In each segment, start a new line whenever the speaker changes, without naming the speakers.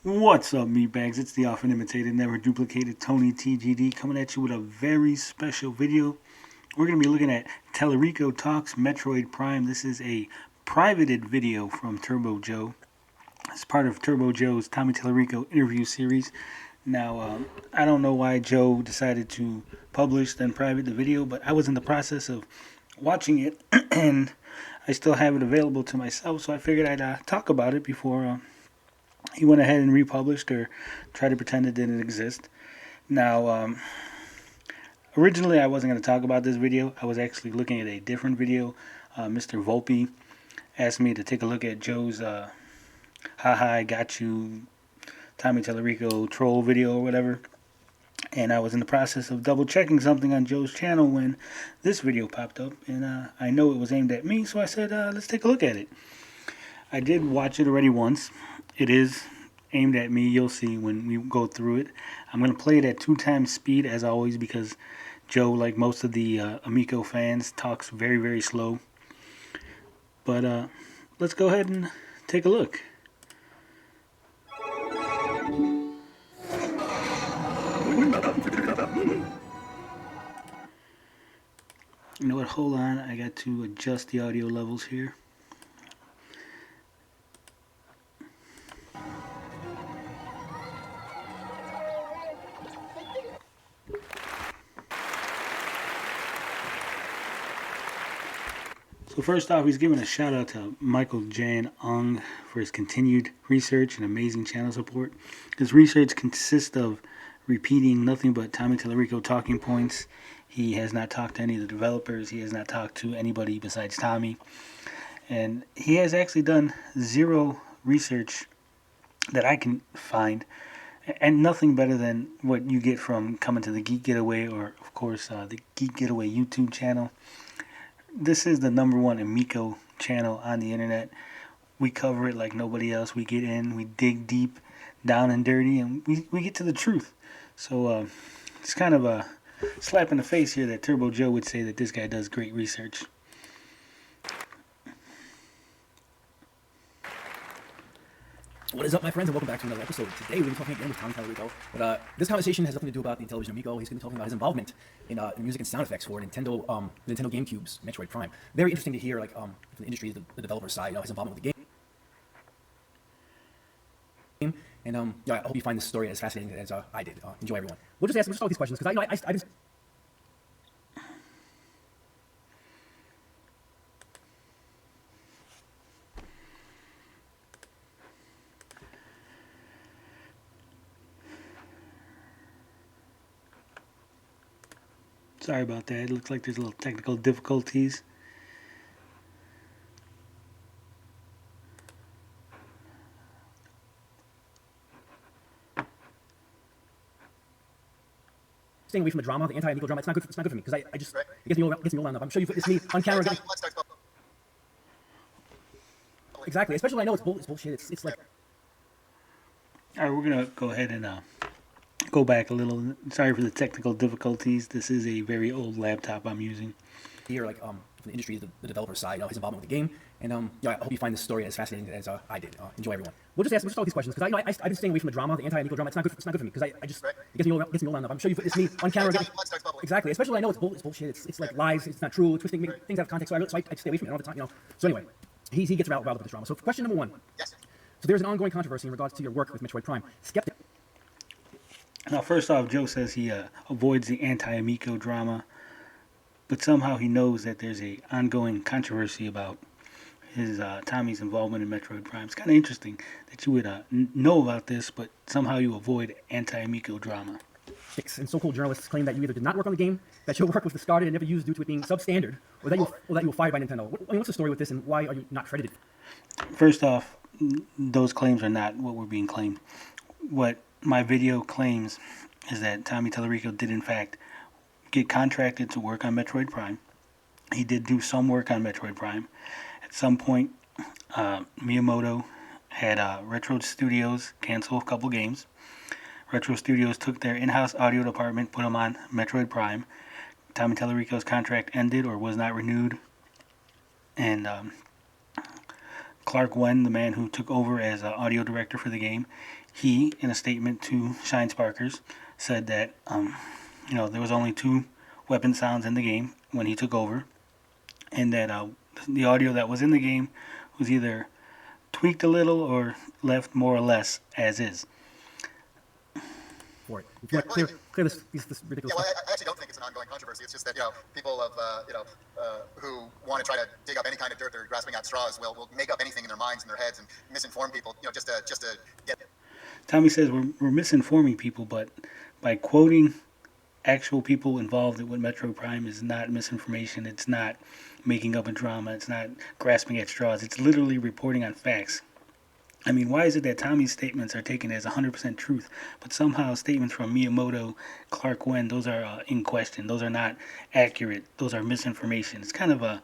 What's up, meatbags? It's the often imitated, never duplicated Tony TGD coming at you with a very special video. We're going to be looking at Tallarico Talks Metroid Prime. This is a privated video from TurboJoe. It's part of TurboJoe's Tommy Tallarico interview series. Now, I don't know why Joe decided to publish then private the video, but I was in the process of watching it and I still have it available to myself, so I figured I'd talk about it before he went ahead and republished or tried to pretend it didn't exist. Now, originally I wasn't going to talk about this video. I was actually looking at a different video. Mr. Volpe asked me to take a look at Joe's haha I got you Tommy Tallarico troll video or whatever. And I was in the process of double checking something on Joe's channel when this video popped up, and I know it was aimed at me, so I said, let's take a look at it. I did watch it already once. It is aimed at me. You'll see when we go through it. I'm going to play it at 2 times speed as always because Joe, like most of the Amico fans, talks very, very slow. But let's go ahead and take a look. You know what? Hold on. I got to adjust the audio levels here. So first off, he's giving a shout out to Michael Jan Ung for his continued research and amazing channel support. His research consists of repeating nothing but Tommy Tallarico talking points. He has not talked to any of the developers. He has not talked to anybody besides Tommy. And he has actually done zero research that I can find, and nothing better than what you get from coming to the Geek Getaway, or of course the Geek Getaway YouTube channel. This is the #1 Amico channel on the internet. We cover it like nobody else. We get in, we dig deep, down and dirty, and we get to the truth. So it's kind of a slap in the face here that TurboJoe would say that this guy does great research.
What is up, my friends, and welcome back to another episode. Today we're going to be talking again with Tommy Tallarico, but this conversation has nothing to do about the Intellivision Amico. He's going to be talking about his involvement in music and sound effects for Nintendo GameCube's Metroid Prime. Very interesting to hear, like, from the industry, the developer side, his involvement with the game. And I hope you find this story as fascinating as I did. Enjoy, everyone. We'll just start with these questions because I just.
Sorry about that. It looks like there's a little technical difficulties.
Staying away from the drama, the anti-Amico drama. It's not good for me because I just it gets me old enough. I'm sure it's me on camera. Exactly, especially when I know it's bullshit. It's like.
All right, we're gonna go ahead and go back a little. Sorry for the technical difficulties. This is a very old laptop I'm using.
Here, like, from the industry, the developer side, his involvement with the game, and I hope you find this story as fascinating as I did. Enjoy, everyone. We'll just start with these questions because I've been staying away from the drama, the anti-Amico drama. It's not good for me because I just it gets me old enough. I'm sure it's me on camera. Exactly, especially when I know it's bullshit. It's like lies. It's not true. Twisting things out of context. So I stay away from it all the time. So anyway, he gets riled up with this drama. So question number 1. Yes. So there's an ongoing controversy in regards to your work with Metroid Prime. Skeptic.
Now, first off, Joe says he avoids the anti-Amico drama, but somehow he knows that there's a ongoing controversy about his Tommy's involvement in Metroid Prime. It's kind of interesting that you would know about this, but somehow you avoid anti-Amico drama.
And so-called journalists claim that you either did not work on the game, that your work was discarded and never used due to it being substandard, or that you were fired by Nintendo. What's the story with this, and why are you not credited?
First off, those claims are not what were being claimed. What my video claims is that Tommy Tallarico did in fact get contracted to work on Metroid Prime. He did do some work on Metroid Prime. At some point, Miyamoto had Retro Studios cancel a couple games. Retro Studios took their in-house audio department, put them on Metroid Prime. Tommy Tallarico's contract ended or was not renewed, and Clark Wen, the man who took over as audio director for the game, he, in a statement to Shinesparkers, said that there was only 2 weapon sounds in the game when he took over, and that the audio that was in the game was either tweaked a little or left more or less as is.
For it. If you want to clear this ridiculous
well,
stuff.
I actually don't think it's an ongoing controversy. It's just that people of who want to try to dig up any kind of dirt they're grasping at straws will make up anything in their minds and their heads and misinform people. Just to get.
Tommy says we're misinforming people, but by quoting actual people involved with Metroid Prime is not misinformation. It's not making up a drama. It's not grasping at straws. It's literally reporting on facts. I mean, why is it that Tommy's statements are taken as 100% truth, but somehow statements from Miyamoto, Clark Wen, those are in question. Those are not accurate. Those are misinformation. It's kind of a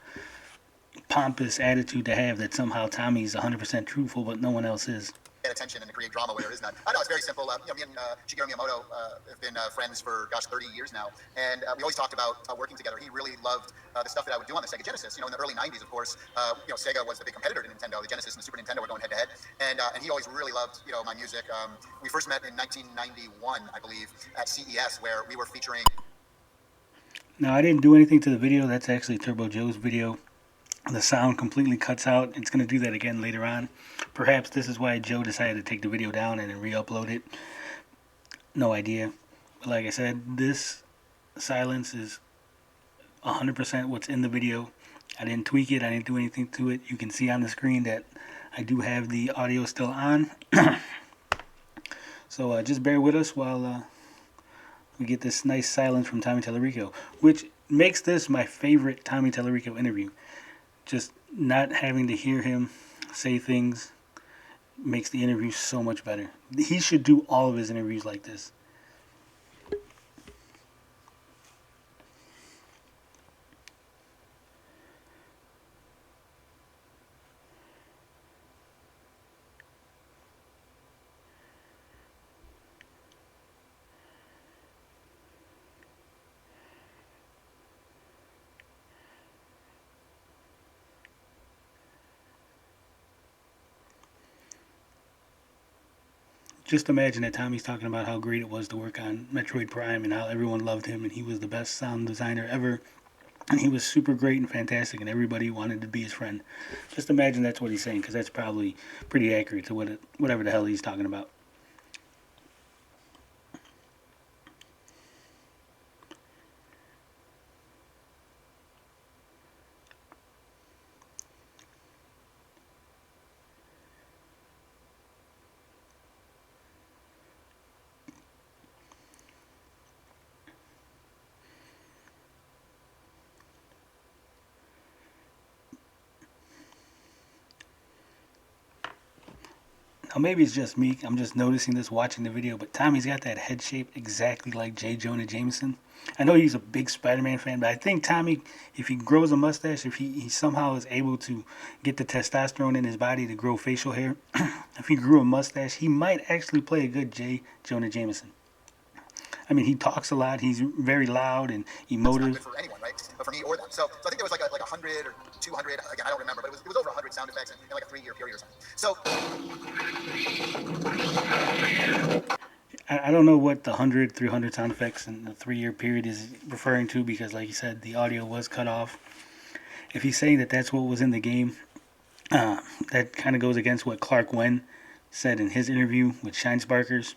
pompous attitude to have that somehow Tommy's 100% truthful, but no one else is.
Get attention and to create drama where there is none. I know it's very simple. Me and Shigeru Miyamoto have been friends for 30 years now, and we always talked about working together. He really loved the stuff that I would do on the Sega Genesis. In the early '90s, of course, Sega was the big competitor to Nintendo. The Genesis and the Super Nintendo were going head to head, and he always really loved my music. We first met in 1991, I believe, at CES, where we were featuring.
Now, I didn't do anything to the video. That's actually TurboJoe's video. The sound completely cuts out. It's going to do that again later on. Perhaps this is why Joe decided to take the video down and then re-upload it. No idea. But like I said, this silence is 100% what's in the video. I didn't tweak it. I didn't do anything to it. You can see on the screen that I do have the audio still on. So just bear with us while we get this nice silence from Tommy Tallarico, which makes this my favorite Tommy Tallarico interview. Just not having to hear him say things makes the interview so much better. He should do all of his interviews like this. Just imagine that Tommy's talking about how great it was to work on Metroid Prime and how everyone loved him and he was the best sound designer ever. And he was super great and fantastic and everybody wanted to be his friend. Just imagine that's what he's saying, because that's probably pretty accurate to whatever the hell he's talking about. Now maybe it's just me, I'm just noticing this watching the video, but Tommy's got that head shape exactly like J. Jonah Jameson. I know he's a big Spider-Man fan, but I think Tommy, if he grows a mustache, if he somehow is able to get the testosterone in his body to grow facial hair, if he grew a mustache, he might actually play a good J. Jonah Jameson. I mean, he talks a lot. He's very loud and emotive.
That's not good for anyone, right? But for me or them. So I think there was like 100 or 200. Again, I don't remember, but it was over 100 sound effects in like a 3-year period or something. So
I don't know what the 100, 300 sound effects in the 3-year period is referring to, because, like you said, the audio was cut off. If he's saying that that's what was in the game, that kind of goes against what Clark Wen said in his interview with Shinesparkers.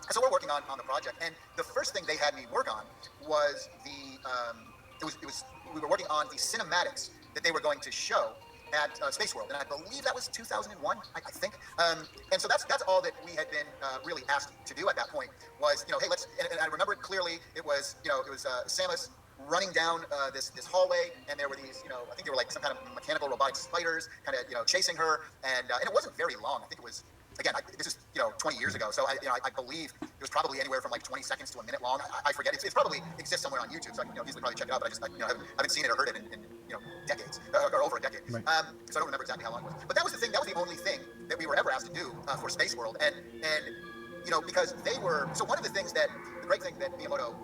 So we're working on the project, and the first thing they had me work on was we were working on the cinematics that they were going to show at Space World, and I believe that was 2001, I think. And so that's all that we had been really asked to do at that point was, hey, let's. And I remember it clearly. It was Samus running down this hallway, and there were these, I think they were like some kind of mechanical robotic spiders, kind of chasing her, and it wasn't very long. I think it was. Again, this is 20 years ago, so I believe it was probably anywhere from like 20 seconds to a minute long. I forget. It's probably exists somewhere on YouTube, so I can easily probably check it out. But I just haven't seen it or heard it in decades or over a decade.
Right.
So I don't remember exactly how long it was. But that was the thing. That was the only thing that we were ever asked to do for Space World, and because they were. So one of the great thing that Miyamoto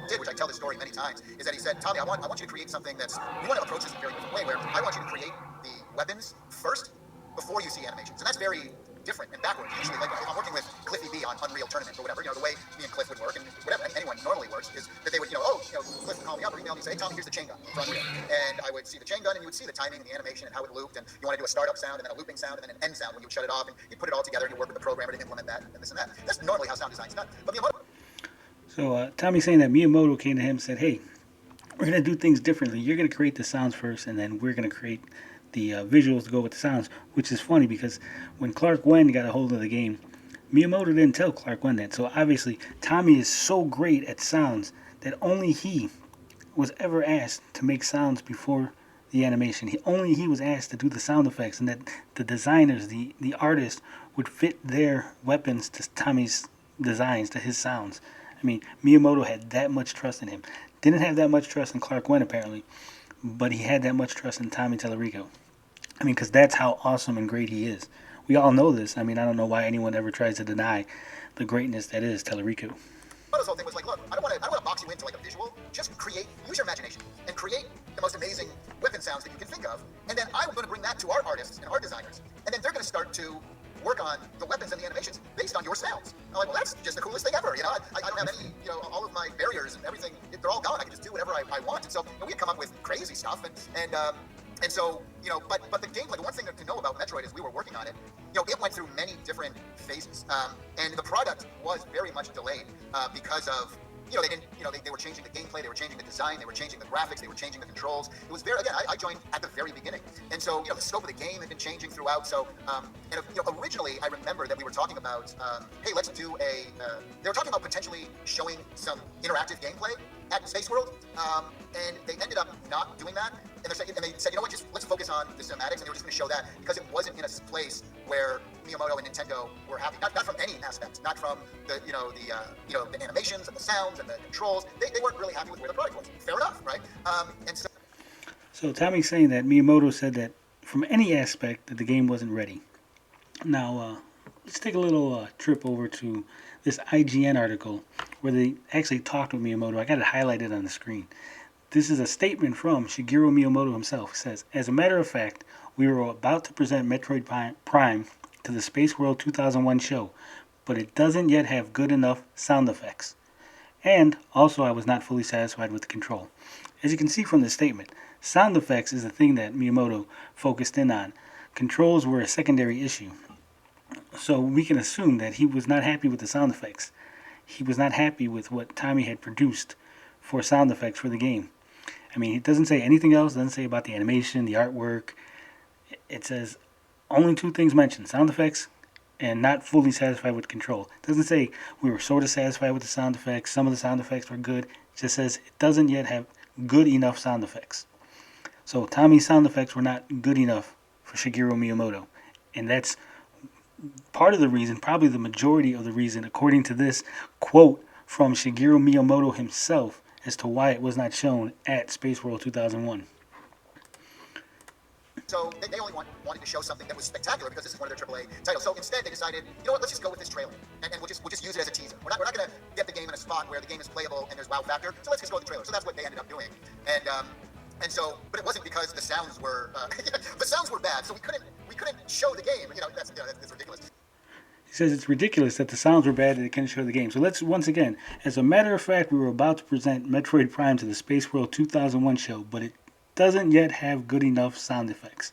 did, which I tell this story many times, is that he said, Tommy, I want you to create something we want to approach this in a very different way, where I want you to create the weapons first before you see animations, and that's very different and backwards. Usually, like if I'm working with Cliffy B on Unreal Tournament or whatever, the way me and Cliff would work, and whatever anyone normally works, is that they would, Cliff would call me up or email me and say, hey, Tommy, here's the chain gun for Unreal. And I would see the chain gun, and you would see the timing and the animation and how it looped, and you want to do a startup sound, and then a looping sound, and then an end sound when you would shut it off, and you put it all together, and you work with the programmer to implement that, and this and that. That's normally how sound design is done. But Miyamoto.
So Tommy's saying that Miyamoto came to him and said, hey, we're going to do things differently. You're going to create the sounds first, and then we're going to create the visuals to go with the sounds, which is funny because when Clark Wen got a hold of the game, Miyamoto didn't tell Clark Wen that. So obviously, Tommy is so great at sounds that only he was ever asked to make sounds before the animation. Only he was asked to do the sound effects, and that the designers, the artists, would fit their weapons to Tommy's designs, to his sounds. I mean, Miyamoto had that much trust in him. Didn't have that much trust in Clark Wen, apparently, but he had that much trust in Tommy Tallarico. I mean, because that's how awesome and great he is. We all know this. I mean, I don't know why anyone ever tries to deny the greatness that is Tallarico.
This whole thing was like, look, I don't want to box you into like a visual. Just use your imagination, and create the most amazing weapon sounds that you can think of. And then I'm going to bring that to our artists and our designers, and then they're going to start to work on the weapons and the animations based on your sounds. I'm like, well, that's just the coolest thing ever. I don't have any, all of my barriers and everything, they're all gone. I can just do whatever I want. And so we'd come up with crazy stuff, and so, but the gameplay, the one thing to know about Metroid is we were working on it. It went through many different phases, and the product was very much delayed because of, they didn't, they were changing the gameplay, they were changing the design, they were changing the graphics, they were changing the controls. It was I joined at the very beginning, and so, the scope of the game had been changing throughout. So, originally I remember that we were talking about, hey, let's do they were talking about potentially showing some interactive gameplay at Space World, and they ended up not doing that. And they said, just let's focus on the cinematics, and they were just going to show that because it wasn't in a place where Miyamoto and Nintendo were happy. Not from any aspect, not from the the animations and the sounds and the controls. They weren't really happy with where the product was. Fair enough, right?
So Tommy's saying that Miyamoto said that from any aspect that the game wasn't ready. Now let's take a little trip over to this IGN article where they actually talked with Miyamoto. I got it highlighted on the screen. This is a statement from Shigeru Miyamoto himself. It says, as a matter of fact, we were about to present Metroid Prime to the Space World 2001 show, but it doesn't yet have good enough sound effects. And also, I was not fully satisfied with the control. As you can see from this statement, sound effects is the thing that Miyamoto focused in on. Controls were a secondary issue. So we can assume that he was not happy with the sound effects. He was not happy with what Tommy had produced for sound effects for the game. I mean, it doesn't say anything else. It doesn't say about the animation, the artwork. It says only two things mentioned, sound effects and not fully satisfied with control. It doesn't say we were sort of satisfied with the sound effects. Some of the sound effects were good. It just says it doesn't yet have good enough sound effects. So Tommy's sound effects were not good enough for Shigeru Miyamoto. And that's part of the reason, probably the majority of the reason, according to this quote from Shigeru Miyamoto himself, as to why it was not shown at Space World 2001.
So they only wanted to show something that was spectacular because this is one of their AAA titles. So instead they decided, let's just go with this trailer, and we'll just use it as a teaser. We're not going to get the game in a spot where the game is playable and there's wow factor. So let's just go with the trailer. So that's what they ended up doing, and so, but it wasn't because the sounds were bad. So we couldn't show the game. That's ridiculous.
He says it's ridiculous that the sounds were bad and it couldn't show the game. So let's, once again, as a matter of fact, we were about to present Metroid Prime to the Space World 2001 show, but it doesn't yet have good enough sound effects.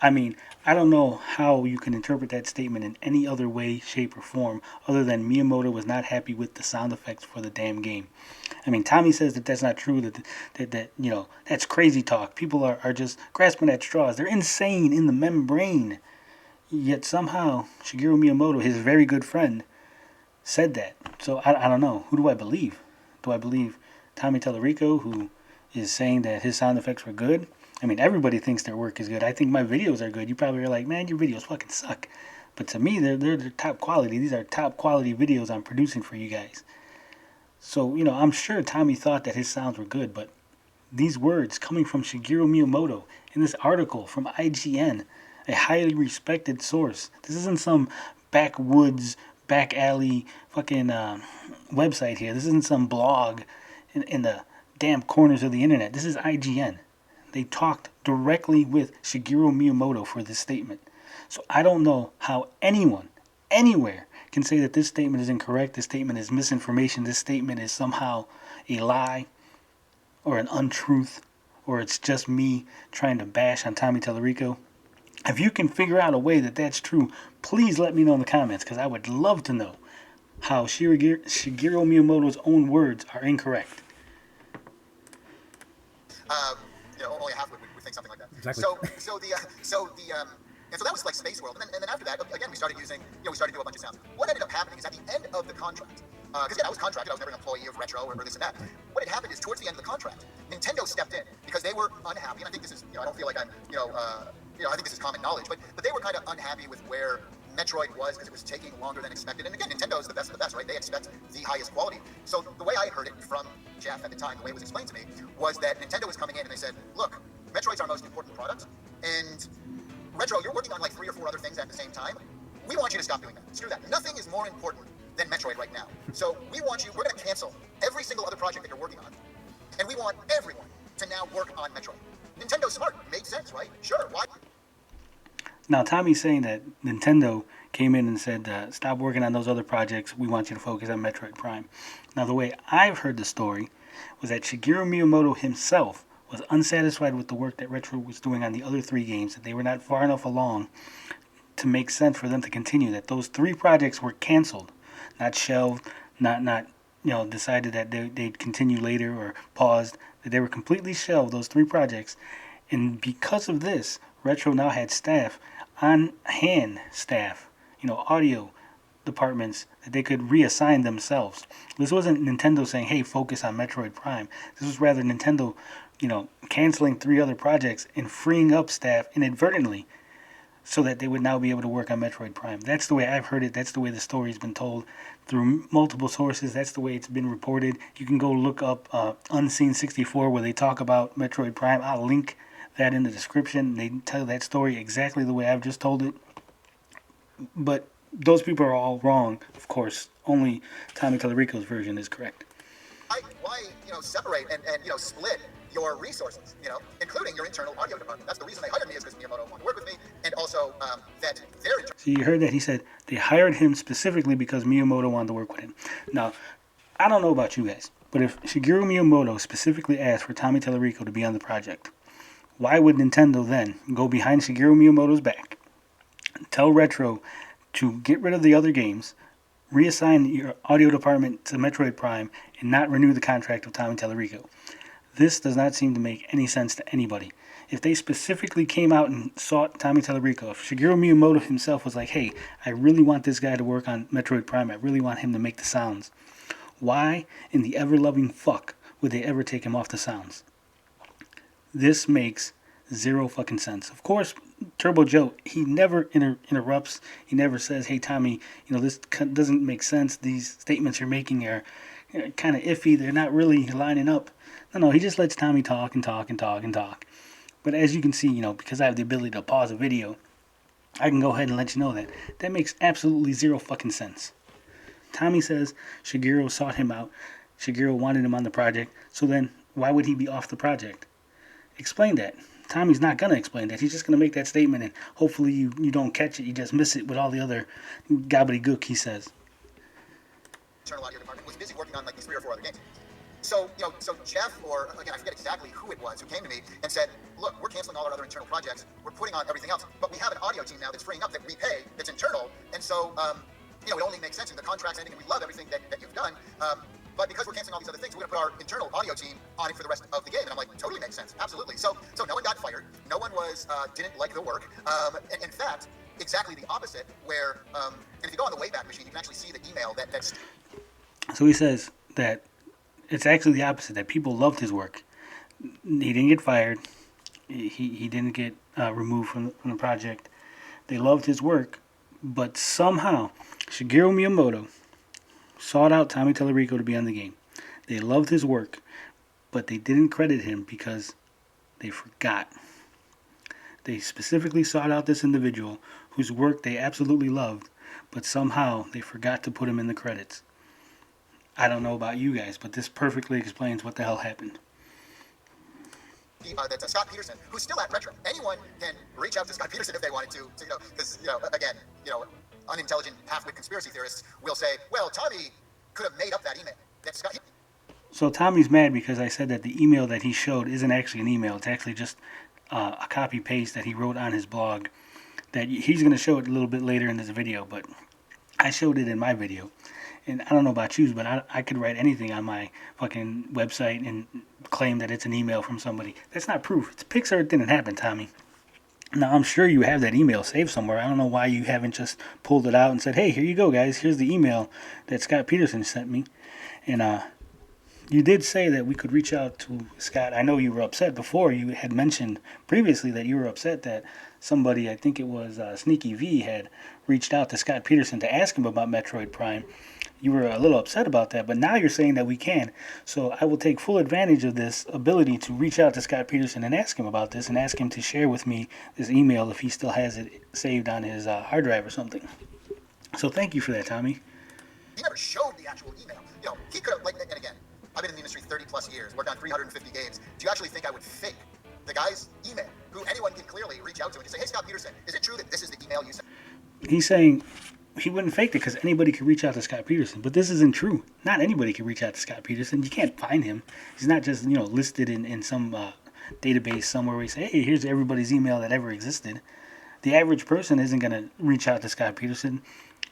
I mean, I don't know how you can interpret that statement in any other way, shape, or form other than Miyamoto was not happy with the sound effects for the damn game. I mean, Tommy says that that's not true, that that's crazy talk. People are just grasping at straws. They're insane in the membrane. Yet somehow Shigeru Miyamoto, his very good friend, said that. So I don't know. Who do I believe? Do I believe Tommy Tallarico, who is saying that his sound effects were good? I mean, everybody thinks their work is good. I think my videos are good. You probably are like, man, your videos fucking suck. But to me, they're top quality. These are top quality videos I'm producing for you guys. So, I'm sure Tommy thought that his sounds were good, but these words coming from Shigeru Miyamoto in this article from IGN, a highly respected source. This isn't some backwoods back alley fucking website here. This isn't some blog in the damn corners of the internet. This is IGN. They talked directly with Shigeru Miyamoto for this statement. So I don't know how anyone, anywhere, can say that this statement is incorrect, this statement is misinformation, this statement is somehow a lie or an untruth, or it's just me trying to bash on Tommy Tallarico. If you can figure out a way that that's true, please let me know in the comments, because I would love to know how Shigeru Miyamoto's own words are incorrect.
Only half would think something like that.
Exactly.
And so that was like Space World, and then after that, again, we started using, we started to do a bunch of sounds. What ended up happening is at the end of the contract, because I was contracted, I was never an employee of Retro or this and that. What had happened is towards the end of the contract, Nintendo stepped in because they were unhappy, and I think this is, I don't feel like I'm, I think this is common knowledge, but they were kind of unhappy with where Metroid was because it was taking longer than expected. And again, Nintendo is the best of the best, right? They expect the highest quality. So the way I heard it from Jeff at the time, the way it was explained to me, was that Nintendo was coming in and they said, look, Metroid's our most important product, and Retro, you're working on like 3 or 4 other things at the same time. We want you to stop doing that. Screw that. Nothing is more important than Metroid right now. So we're going to cancel every single other project that you're working on, and we want everyone to now work on Metroid. Nintendo's smart. Made sense, right? Sure. Why?
Now, Tommy's saying that Nintendo came in and said, stop working on those other projects. We want you to focus on Metroid Prime. Now, the way I've heard the story was that Shigeru Miyamoto himself was unsatisfied with the work that Retro was doing on the other 3 games, that they were not far enough along to make sense for them to continue, that those 3 projects were canceled, not shelved, not decided that they'd continue later or paused, that they were completely shelved, those 3 projects. And because of this, Retro now had staff, on-hand staff, audio departments that they could reassign themselves. This wasn't Nintendo saying, hey, focus on Metroid Prime. This was rather Nintendo, canceling 3 other projects and freeing up staff inadvertently so that they would now be able to work on Metroid Prime. That's the way I've heard it. That's the way the story's been told through multiple sources. That's the way it's been reported. You can go look up Unseen 64 where they talk about Metroid Prime. I'll link that in the description. They tell that story exactly the way I've just told it. But those people are all wrong, of course. Only Tommy Tallarico's version is correct.
Why separate and split your resources, including your internal audio department? That's the reason they hired me, is because Miyamoto wanted to work with me, and also that their internal.
So you heard that he said they hired him specifically because Miyamoto wanted to work with him. Now, I don't know about you guys, but if Shigeru Miyamoto specifically asked for Tommy Tallarico to be on the project, why would Nintendo then go behind Shigeru Miyamoto's back, tell Retro to get rid of the other games, reassign your audio department to Metroid Prime, and not renew the contract with Tommy Tallarico? This does not seem to make any sense to anybody. If they specifically came out and sought Tommy Tallarico, if Shigeru Miyamoto himself was like, hey, I really want this guy to work on Metroid Prime, I really want him to make the sounds, why in the ever-loving fuck would they ever take him off the sounds? This makes zero fucking sense. Of course, TurboJoe, he never interrupts. He never says, hey, Tommy, this doesn't make sense. These statements you're making are kind of iffy. They're not really lining up. No, he just lets Tommy talk and talk and talk and talk. But as you can see, because I have the ability to pause a video, I can go ahead and let you know that that makes absolutely zero fucking sense. Tommy says Shigeru sought him out. Shigeru wanted him on the project. So then why would he be off the project? Explain that. Tommy's not going to explain that. He's just going to make that statement, and hopefully you don't catch it. You just miss it with all the other gobbledygook he says.
Internal audio department was busy working on like these 3 or 4 other games. So Jeff, or again, I forget exactly who it was, who came to me and said, look, we're canceling all our other internal projects. We're putting on everything else. But we have an audio team now that's freeing up that we pay, that's internal. And so, it only makes sense, and the contract's ending, and we love everything that you've done. But because we're canceling all these other things, we're going to put our internal audio team on it for the rest of the game. And I'm like, totally makes sense. Absolutely. So no one got fired. No one didn't like the work. And in fact, exactly the opposite, where, and if you go on the Wayback Machine, you can actually see the email that's.
So he says that it's actually the opposite, that people loved his work. He didn't get fired. He didn't get removed from the project. They loved his work, but somehow Shigeru Miyamoto sought out Tommy Tallarico to be on the game. They loved his work, but they didn't credit him because they forgot. They specifically sought out this individual whose work they absolutely loved, but somehow they forgot to put him in the credits. I don't know about you guys, but this perfectly explains what the hell happened.
That's Scott Peterson, who's still at Retro. Anyone can reach out to Scott Peterson if they wanted to because, again, unintelligent half-wit conspiracy theorists will say, well, Tommy could have made up that email. That Scott.
So Tommy's mad because I said that the email that he showed isn't actually an email. It's actually just a copy-paste that he wrote on his blog. That he's going to show it a little bit later in this video, but I showed it in my video. And I don't know about you, but I could write anything on my fucking website and claim that it's an email from somebody. That's not proof. It's Pixar. It didn't happen, Tommy. Now, I'm sure you have that email saved somewhere. I don't know why you haven't just pulled it out and said, hey, here you go, guys. Here's the email that Scott Peterson sent me. And you did say that we could reach out to Scott. I know you were upset before. You had mentioned previously that you were upset that somebody, I think it was Sneaky V, had reached out to Scott Peterson to ask him about Metroid Prime. You were a little upset about that, but now you're saying that we can. So I will take full advantage of this ability to reach out to Scott Peterson and ask him about this and ask him to share with me this email if he still has it saved on his hard drive or something. So thank you for that, Tommy.
He never showed the actual email. He could have, and again, I've been in the industry 30 plus years, worked on 350 games. Do you actually think I would fake the guy's email, who anyone can clearly reach out to and just say, hey, Scott Peterson, is it true that this is the email you sent?
He's saying he wouldn't fake it because anybody could reach out to Scott Peterson, but this isn't true. Not anybody can reach out to Scott Peterson. You can't find him. He's not just listed in some database somewhere where you say, hey, here's everybody's email that ever existed. The average person isn't going to reach out to Scott Peterson.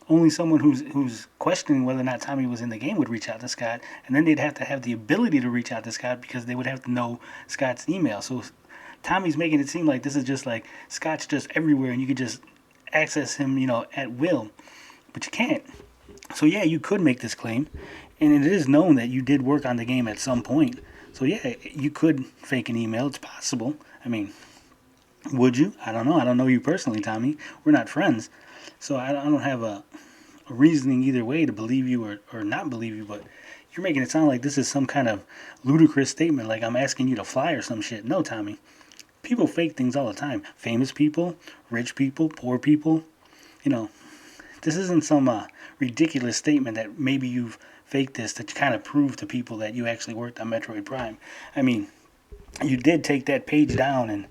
Only someone who's questioning whether or not Tommy was in the game would reach out to Scott, and then they'd have to have the ability to reach out to Scott because they would have to know Scott's email. So Tommy's making it seem like this is just like Scott's just everywhere and you could just access him, at will. But you can't. So yeah, you could make this claim, and it is known that you did work on the game at some point. So yeah, you could fake an email. It's possible. I mean, would you? I don't know. I don't know you personally, Tommy. We're not friends. So I don't have a reasoning either way to believe you or not believe you, but you're making it sound like this is some kind of ludicrous statement, like I'm asking you to fly or some shit. No, Tommy. People fake things all the time. Famous people, rich people, poor people. This isn't some ridiculous statement that maybe you've faked this to kind of prove to people that you actually worked on Metroid Prime. I mean, you did take that page down and,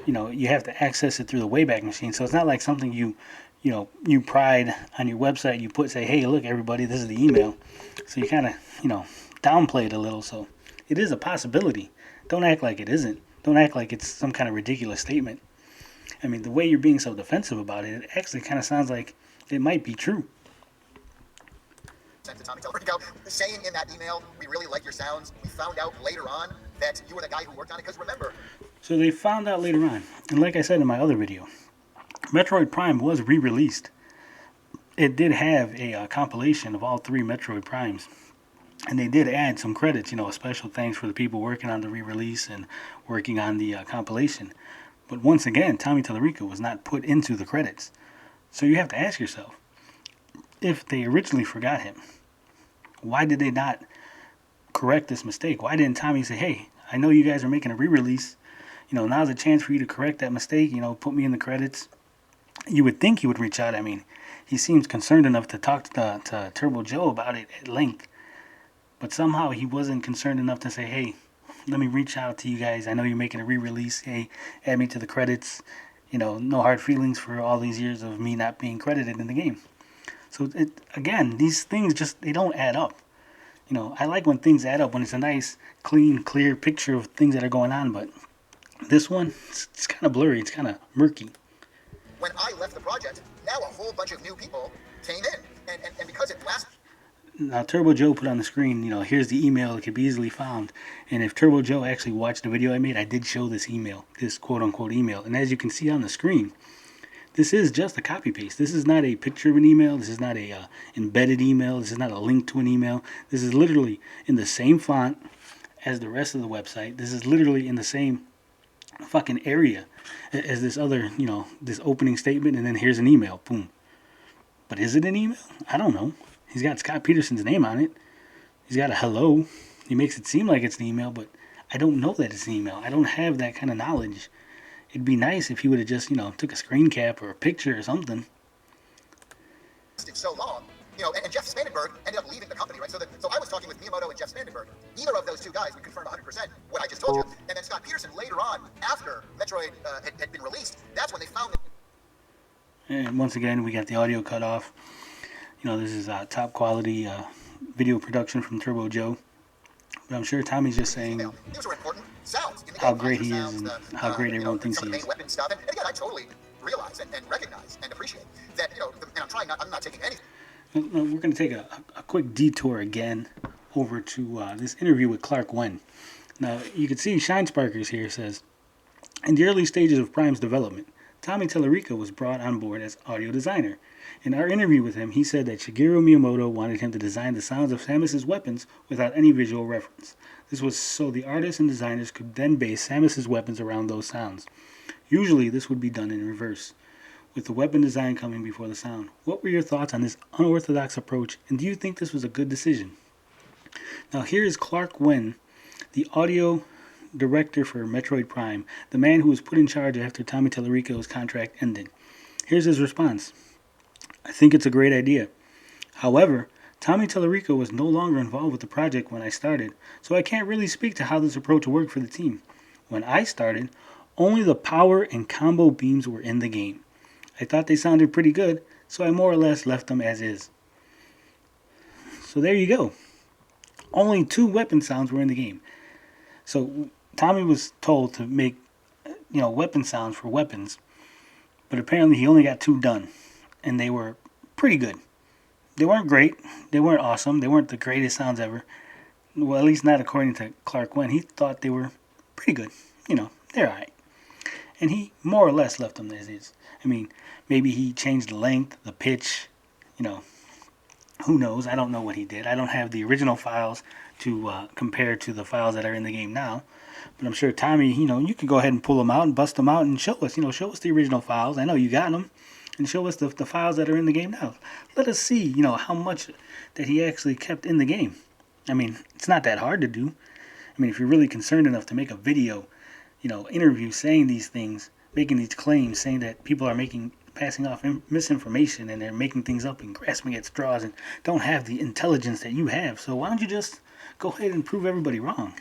you have to access it through the Wayback Machine. So it's not like something you pride on your website. You say, hey, look, everybody, this is the email. So you kind of, downplay it a little. So it is a possibility. Don't act like it isn't. Don't act like it's some kind of ridiculous statement. I mean, the way you're being so defensive about it, it actually kind of sounds like it might be true.
Sent to Tommy Tallarico, saying in that email, we really like your sounds. We found out later on that you were the guy who worked on it, because remember.
So they found out later on, and like I said in my other video, Metroid Prime was re-released. It did have a compilation of all 3 Metroid Primes, and they did add some credits, a special thanks for the people working on the re-release and working on the compilation. But once again, Tommy Tallarico was not put into the credits. So you have to ask yourself, if they originally forgot him, why did they not correct this mistake? Why didn't Tommy say, hey, I know you guys are making a re-release. Now's a chance for you to correct that mistake. Put me in the credits. You would think he would reach out. I mean, he seems concerned enough to talk to TurboJoe about it at length. But somehow he wasn't concerned enough to say, hey, let me reach out to you guys. I know you're making a re-release. Hey, add me to the credits. No hard feelings for all these years of me not being credited in the game. So, again, these things they don't add up. I like when things add up, when it's a nice, clean, clear picture of things that are going on, but this one, it's kind of blurry. It's kind of murky.
When I left the project, now a whole bunch of new people came in, and because it lasted.
Now, TurboJoe put on the screen, here's the email. It could be easily found. And if TurboJoe actually watched the video I made, I did show this email, this quote-unquote email. And as you can see on the screen, this is just a copy-paste. This is not a picture of an email. This is not a embedded email. This is not a link to an email. This is literally in the same font as the rest of the website. This is literally in the same fucking area as this other, this opening statement. And then here's an email. Boom. But is it an email? I don't know. He's got Scott Peterson's name on it. He's got a hello. He makes it seem like it's an email, but I don't know that it's an email. I don't have that kind of knowledge. It'd be nice if he would have just, took a screen cap or a picture or something.
and Jeff Spandenberg ended up leaving the company, right? So I was talking with Miyamoto and Jeff Spandenberg. Neither of those two guys would confirm 100% what I just told you. And then Scott Peterson later on, after Metroid had been released, that's when they found that.
And once again, we got the audio cut off. This is top quality video production from TurboJoe. But I'm sure Tommy's just saying
These were important sounds in the
how
game,
great he
sounds,
is and how great everyone thinks
some
he
of the
is.
main weapon stuff. And again, I totally realize and recognize and appreciate that, and I'm not taking anything.
We're going to take a quick detour again over to this interview with Clark Wen. Now, you can see Shinesparkers here says, in the early stages of Prime's development, Tommy Tallarico was brought on board as audio designer. In our interview with him, he said that Shigeru Miyamoto wanted him to design the sounds of Samus's weapons without any visual reference. This was so the artists and designers could then base Samus's weapons around those sounds. Usually, this would be done in reverse, with the weapon design coming before the sound. What were your thoughts on this unorthodox approach, and do you think this was a good decision? Now, here is Clark Wen, the audio director for Metroid Prime, the man who was put in charge after Tommy Tallarico's contract ended. Here's his response. I think it's a great idea. However, Tommy Tallarico was no longer involved with the project when I started, so I can't really speak to how this approach worked for the team. When I started, only the power and combo beams were in the game. I thought they sounded pretty good, so I more or less left them as is. So there you go. Only 2 weapon sounds were in the game. So Tommy was told to make, weapon sounds for weapons, but apparently he only got 2 done, and they were pretty good. They weren't great. They weren't awesome. They weren't the greatest sounds ever. Well, at least not according to Clark Wen. He thought they were pretty good. They're alright. And he more or less left them as is. I mean, maybe he changed the length, the pitch, who knows? I don't know what he did. I don't have the original files to compare to the files that are in the game now. But I'm sure Tommy, you can go ahead and pull them out and bust them out and show us. Show us the original files. I know you got them. And show us the files that are in the game now. Let us see, how much that he actually kept in the game. I mean, it's not that hard to do. I mean, if you're really concerned enough to make a video, interview saying these things, making these claims, saying that people are passing off misinformation and they're making things up and grasping at straws and don't have the intelligence that you have. So why don't you just go ahead and prove everybody wrong?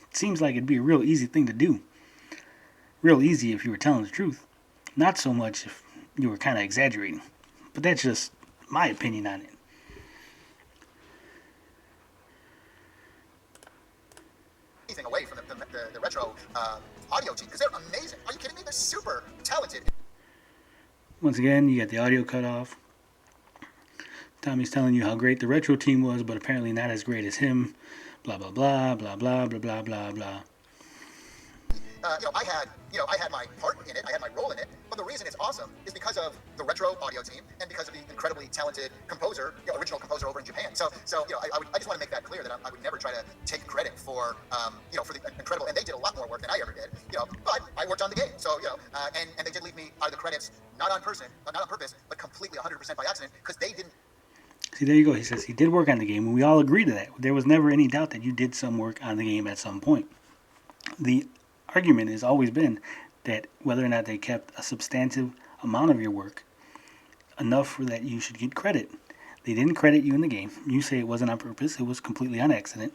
It seems like it'd be a real easy thing to do. Real easy if you were telling the truth. Not so much if you were kind of exaggerating. But that's just my opinion on it.
Anything away from the retro audio team, because they're amazing. Are you kidding me? They're super talented.
Once again, you got the audio cut off. Tommy's telling you how great the retro team was, but apparently not as great as him. Blah, blah, blah, blah, blah, blah, blah, blah, blah.
I had my part in it, I had my role in it, but the reason it's awesome is because of the retro audio team and because of the incredibly talented composer, original composer over in Japan. So I just want to make that clear that I would never try to take credit for the incredible, and they did a lot more work than I ever did, but I worked on the game, so and they did leave me out of the credits, not on purpose, but completely 100% by accident, because they didn't.
See, there you go. He says he did work on the game, and we all agree to that. There was never any doubt that you did some work on the game at some point. The argument has always been that whether or not they kept a substantive amount of your work, enough for that you should get credit. They didn't credit you in the game. You say it wasn't on purpose. It was completely on accident.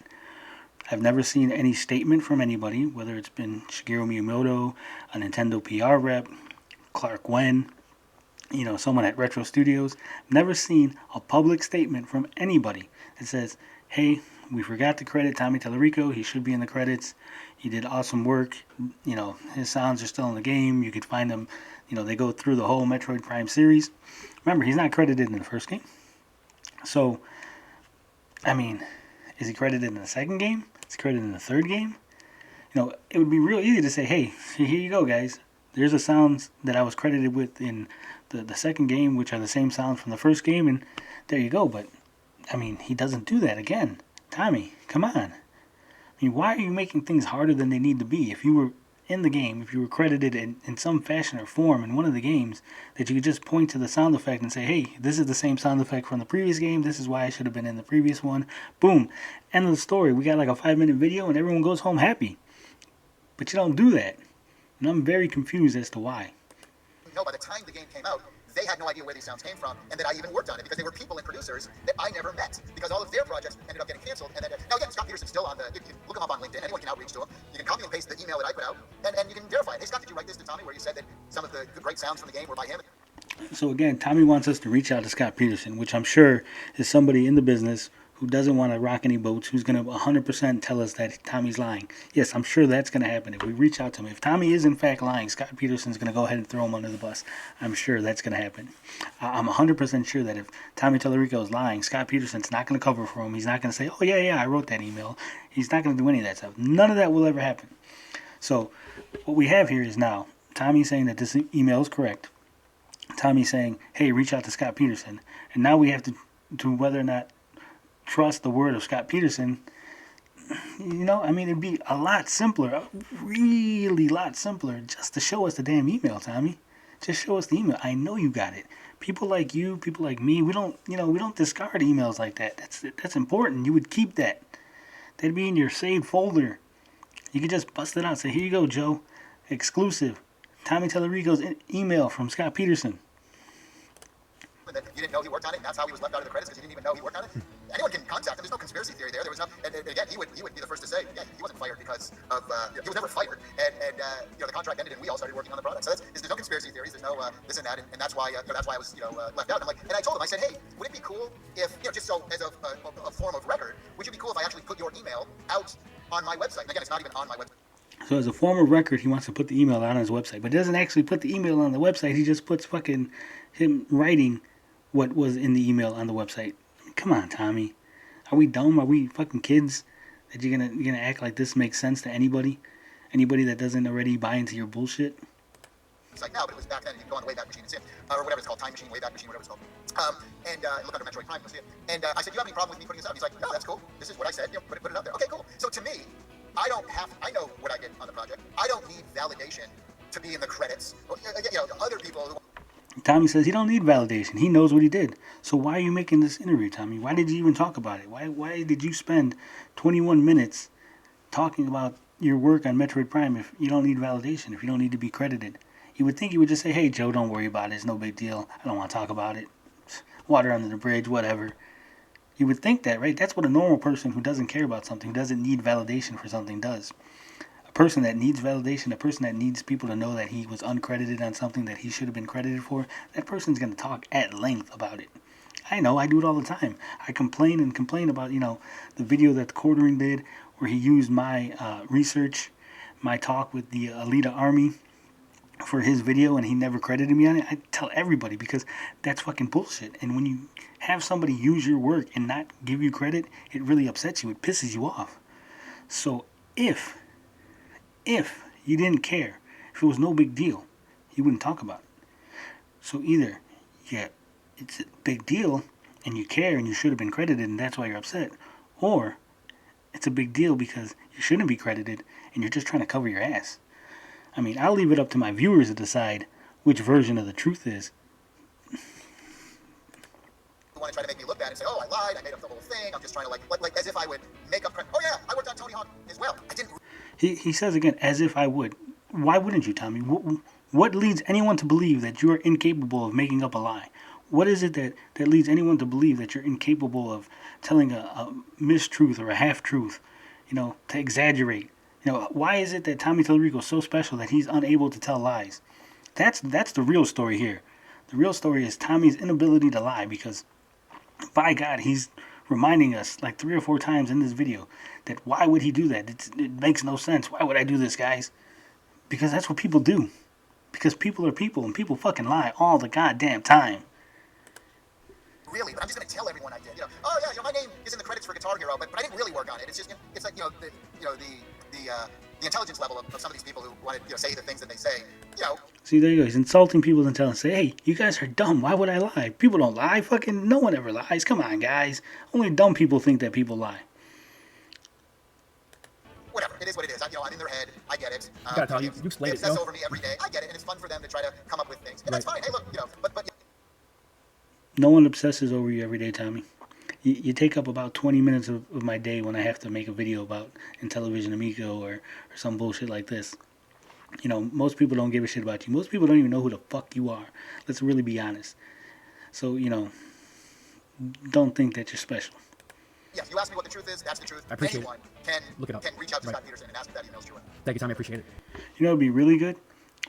I've never seen any statement from anybody, whether it's been Shigeru Miyamoto, a Nintendo PR rep, Clark Wen, someone at Retro Studios. Never seen a public statement from anybody that says, hey, we forgot to credit Tommy Tallarico. He should be in the credits. He did awesome work. His sounds are still in the game. You could find them. They go through the whole Metroid Prime series. Remember, he's not credited in the first game. So, I mean, is he credited in the second game? Is he credited in the third game? It would be real easy to say, hey, here you go, guys. There's the sounds that I was credited with in the second game, which are the same sounds from the first game, and there you go. But, I mean, he doesn't do that again. Tommy, come on. I mean, why are you making things harder than they need to be? If you were in the game, if you were credited in some fashion or form in one of the games, that you could just point to the sound effect and say, hey, this is the same sound effect from the previous game. This is why I should have been in the previous one. Boom. End of the story. We got like a 5-minute video and everyone goes home happy. But you don't do that. And I'm very confused as to why.
By the time the game came out, they had no idea where these sounds came from, and that I even worked on it, because they were people and producers that I never met, because all of their projects ended up getting canceled. And then, now again, Scott Peterson's still on the, you can look him up on LinkedIn, anyone can outreach to him. You can copy and paste the email that I put out, and you can verify it. Hey, Scott, did you write this to Tommy, where you said that some of the great sounds from the game were by him?
So again, Tommy wants us to reach out to Scott Peterson, which I'm sure is somebody in the business who doesn't want to rock any boats, who's going to 100% tell us that Tommy's lying. Yes, I'm sure that's going to happen if we reach out to him. If Tommy is in fact lying, Scott Peterson's going to go ahead and throw him under the bus. I'm sure that's going to happen. I'm 100% sure that if Tommy Tallarico is lying, Scott Peterson's not going to cover for him. He's not going to say, oh, yeah, I wrote that email. He's not going to do any of that stuff. None of that will ever happen. So what we have here is now Tommy saying that this email is correct. Tommy saying, hey, reach out to Scott Peterson. And now we have to whether or not trust the word of Scott Peterson. You know, I mean, it'd be a lot simpler, a really lot simpler, just to show us the damn email, Tommy. Just show us the email. I know you got it. People like you, people like me, we don't discard emails like that. That's important. You would keep that. That'd be in your saved folder. You could just bust it out and say, here you go, Joe. Exclusive. Tommy Tallarico's email from Scott Peterson.
That you didn't know he worked on it, and that's how he was left out of the credits, because you didn't even know he worked on it. Anyone can contact him. There's no conspiracy theory there. There was no, and again, he would be the first to say, yeah, he wasn't fired because of, he was never fired, and the contract ended, and we all started working on the product. So there's no conspiracy theories. There's no this and that, and that's why I was left out. And I told him, I said, hey, would it be cool if just so as a form of record, would you be cool if I actually put your email out on my website? And again, it's not even on my website.
So as a form of record, he wants to put the email out on his website, but doesn't actually put the email on the website. He just puts fucking him writing what was in the email on the website. Come on, Tommy. Are we dumb? Are we fucking kids? That you're gonna act like this makes sense to anybody? Anybody that doesn't already buy into your bullshit?
It's like now, but it was back then. You can go on the Wayback Machine and see it, or whatever it's called, Time Machine, Wayback Machine, whatever it's called. And look under Metroid Prime, you'll see it. And I said, do you have any problem with me putting this out? He's like, no, that's cool. This is what I said. Put it up there. Okay, cool. So to me, I know what I did on the project. I don't need validation to be in the credits. Other people who...
Tommy says he don't need validation. He knows what he did. So why are you making this interview, Tommy? Why did you even talk about it? Why did you spend 21 minutes talking about your work on Metroid Prime if you don't need validation, if you don't need to be credited? You would think he would just say, hey, Joe, don't worry about it. It's no big deal. I don't want to talk about it. Water under the bridge, whatever. You would think that, right? That's what a normal person who doesn't care about something, who doesn't need validation for something does. A person that needs validation, a person that needs people to know that he was uncredited on something that he should have been credited for, that person's going to talk at length about it. I know, I do it all the time. I complain about, the video that the Quartering did where he used my research, my talk with the Alita Army for his video, and he never credited me on it. I tell everybody because that's fucking bullshit. And when you have somebody use your work and not give you credit, it really upsets you. It pisses you off. So if you didn't care, if it was no big deal, you wouldn't talk about it. So either, yeah, it's a big deal and you care and you should have been credited and that's why you're upset, or it's a big deal because you shouldn't be credited and you're just trying to cover your ass. I mean, I'll leave it up to my viewers to decide which version of the truth is.
You want to try to make me look bad and say, oh, I lied, I made up the whole thing, I'm just trying to like as if I would make up credit. Oh yeah, I worked on Tony Hawk as well. I didn't.
He says again, as if I would. Why wouldn't you, Tommy? What leads anyone to believe that you are incapable of making up a lie? What is it that leads anyone to believe that you're incapable of telling a mistruth or a half-truth, to exaggerate? Why is it that Tommy Tallarico is so special that he's unable to tell lies? That's the real story here. The real story is Tommy's inability to lie because, by God, he's reminding us like 3 or 4 times in this video that why would he do that? It makes no sense. Why would I do this, guys? Because that's what people do. Because people are people and people fucking lie all the goddamn time.
Really, but I'm just going to tell everyone I did. Oh yeah, my name is in the credits for Guitar Hero, but I didn't really work on it. It's just, it's like, the intelligence level of some of these people who want to, say the things that they say,
See, there you go. He's insulting people's intelligence. Say, hey, you guys are dumb. Why would I lie? People don't lie. Fucking no one ever lies. Come on, guys. Only dumb people think that people lie.
Whatever. It is what it is. I'm in their head. I get it.
You gotta tell you explain it,
obsess over me every day. I get it, and it's fun for them to try to come up with things, and that's fine. Hey, look, but.
No one obsesses over you every day, Tommy. You take up about 20 minutes of my day when I have to make a video about Intellivision Amico or some bullshit like this. You know, most people don't give a shit about you. Most people don't even know who the fuck you are. Let's really be honest. So, you know, don't think that you're special.
Yes, you asked me what the truth is. That's the truth.
I appreciate
Anyone
it. Look it up.
can reach out to
Right.
Scott Peterson and ask if that email's true.
Thank you, Tommy. I appreciate it.
You know, it'd be really good.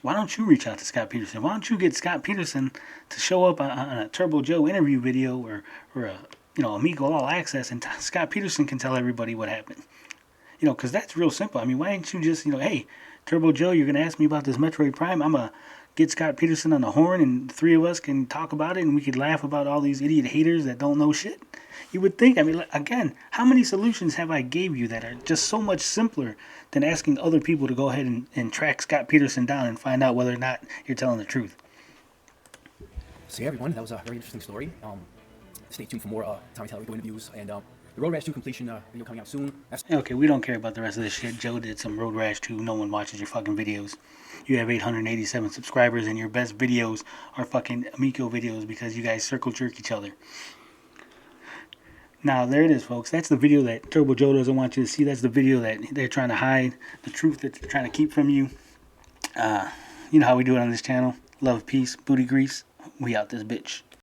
Why don't you reach out to Scott Peterson? Why don't you get Scott Peterson to show up on a TurboJoe interview video or a, you know, Amico All Access, and Scott Peterson can tell everybody what happened. You know, because that's real simple. I mean, why didn't you just, you know, hey, TurboJoe, you're going to ask me about this Metroid Prime. I'm going to get Scott Peterson on the horn, and the three of us can talk about it, and we could laugh about all these idiot haters that don't know shit. You would think, I mean, again, how many solutions have I gave you that are just so much simpler than asking other people to go ahead and track Scott Peterson down and find out whether or not you're telling the truth?
So yeah, everyone, that was a very interesting story. Stay tuned for more Tommy Tallarico interviews, and the Road Rash 2 completion video coming out soon.
Okay, we don't care about the rest of this shit. Joe did some Road Rash 2. No one watches your fucking videos. You have 887 subscribers, and your best videos are fucking Amico videos because you guys circle jerk each other. Now, there it is, folks. That's the video that TurboJoe doesn't want you to see. That's the video that they're trying to hide. The truth that they're trying to keep from you. You know how we do it on this channel. Love, peace, booty grease. We out this bitch.